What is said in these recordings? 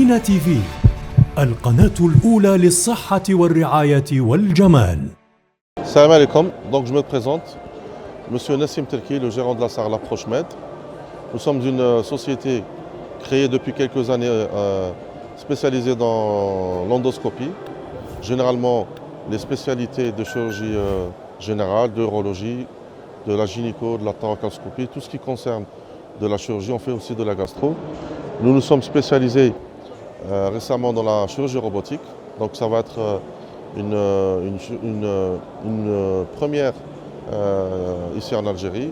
دينا تي في، القناة الأولى للصحة والرعاية والجمال. Salam alaikum, donc je me présente, Monsieur Nassim Terki, le gérant de la SAR L'Approche Med. Nous sommes une société créée depuis quelques années spécialisée dans l'endoscopie, généralement les spécialités de chirurgie générale, d'urologie, de la gynéco, de la thoracoscopie, tout ce qui concerne de la chirurgie, on fait aussi de la gastro. Nous nous sommes spécialisés récemment dans la chirurgie robotique, donc ça va être une première ici en Algérie.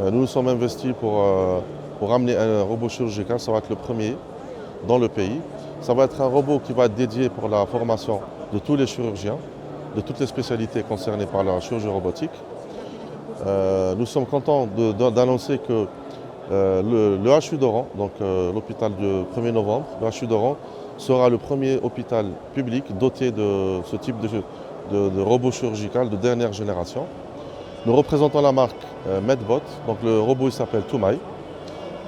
Nous nous sommes investis pour amener un robot chirurgical, ça va être le premier dans le pays. Ça va être un robot qui va être dédié pour la formation de tous les chirurgiens, de toutes les spécialités concernées par la chirurgie robotique. Nous sommes contents d'annoncer que le HU d'Oran, donc l'hôpital du 1er novembre, le HU d'Oran sera le premier hôpital public doté de ce type de robot chirurgical de dernière génération. Nous représentons la marque Medbot, donc le robot il s'appelle Toumaï.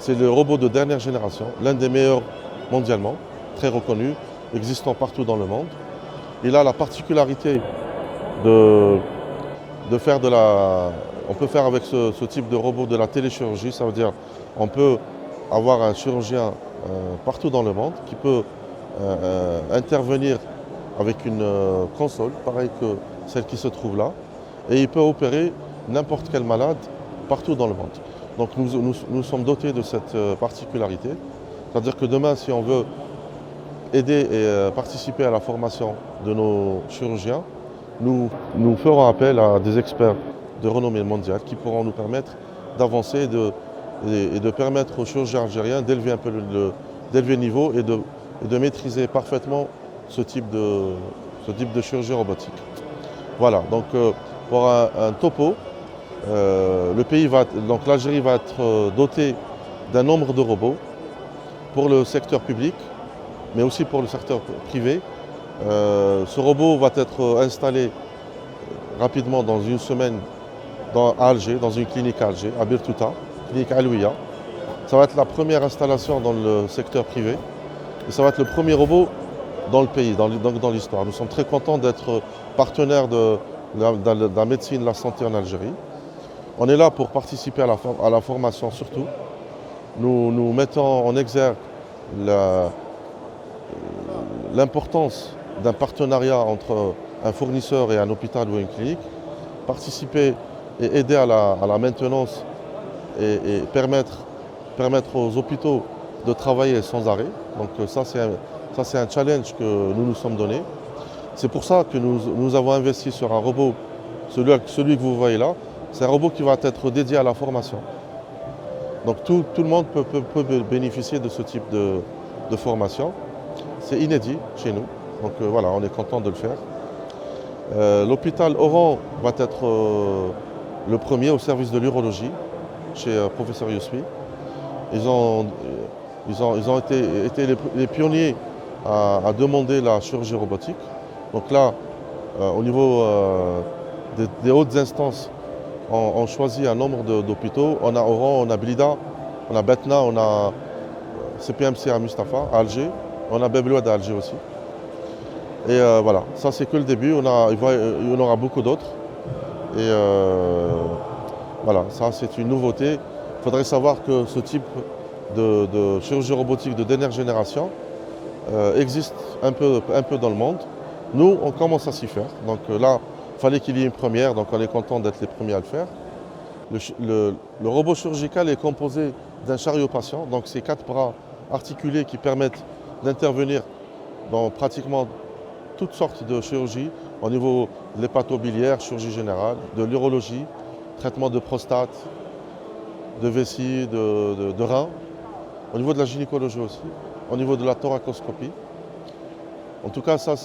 C'est le robot de dernière génération, l'un des meilleurs mondialement, très reconnu, existant partout dans le monde. Il a la particularité de faire de la... On peut faire avec ce type de robot de la téléchirurgie, ça veut dire on peut avoir un chirurgien partout dans le monde qui peut intervenir avec une console, pareille que celle qui se trouve là, et il peut opérer n'importe quel malade partout dans le monde. Donc nous sommes dotés de cette particularité, c'est-à-dire que demain, si on veut aider et participer à la formation de nos chirurgiens, nous ferons appel à des experts de renommée mondiale qui pourront nous permettre d'avancer et de permettre aux chirurgiens algériens d'élever un peu d'élever le niveau et de maîtriser parfaitement ce type de chirurgie robotique. Voilà, donc pour un topo, l'Algérie va être dotée d'un nombre de robots pour le secteur public, mais aussi pour le secteur privé. Ce robot va être installé rapidement dans une semaine à Alger, dans une clinique à Alger, à Birtouta, clinique Alouia. Ça va être la première installation dans le secteur privé et ça va être le premier robot dans le pays, dans l'histoire. Nous sommes très contents d'être partenaires de la médecine, de la santé en Algérie. On est là pour participer à la formation surtout. Nous mettons en exergue l'importance d'un partenariat entre un fournisseur et un hôpital ou une clinique, participer et aider à la maintenance et permettre aux hôpitaux de travailler sans arrêt. Donc ça c'est un challenge que nous nous sommes donné. C'est pour ça que nous avons investi sur un robot, celui que vous voyez là, c'est un robot qui va être dédié à la formation. Donc tout le monde peut bénéficier de ce type de formation. C'est inédit chez nous, donc voilà, on est content de le faire. L'hôpital Oran va être le premier au service de l'urologie chez professeur Yousfi. Ils ont été les pionniers à demander la chirurgie robotique. Donc là, au niveau des hautes instances, on choisit un nombre d'hôpitaux. On a Oran, on a Blida, on a Betna, on a CPMC à Mustapha, à Alger. On a Beblouad à Alger aussi. Et voilà, ça c'est que le début, il y en aura beaucoup d'autres. Et voilà, ça c'est une nouveauté. Il faudrait savoir que ce type de chirurgie robotique de dernière génération existe un peu dans le monde. Nous, on commence à s'y faire. Donc là, il fallait qu'il y ait une première, donc on est content d'être les premiers à le faire. Le robot chirurgical est composé d'un chariot patient, donc c'est 4 bras articulés qui permettent d'intervenir dans pratiquement toutes sortes de chirurgies au niveau de l'hépatobiliaire, chirurgie générale, de l'urologie, traitement de prostate, de vessie, de rein, au niveau de la gynécologie aussi, au niveau de la thoracoscopie. En tout cas, ça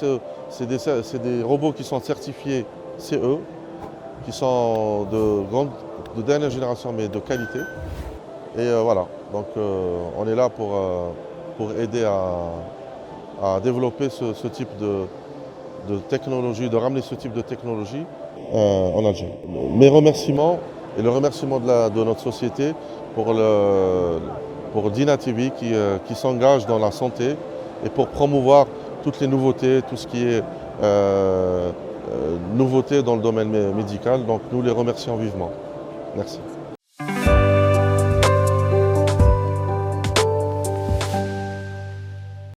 c'est des robots qui sont certifiés CE, qui sont de dernière génération mais de qualité. Et voilà, donc on est là pour aider à développer ce type de technologie, de ramener ce type de technologie en Algérie. Mes remerciements et le remerciement de notre société pour Dina TV qui s'engage dans la santé et pour promouvoir toutes les nouveautés, tout ce qui est nouveauté dans le domaine médical. Donc nous les remercions vivement. Merci.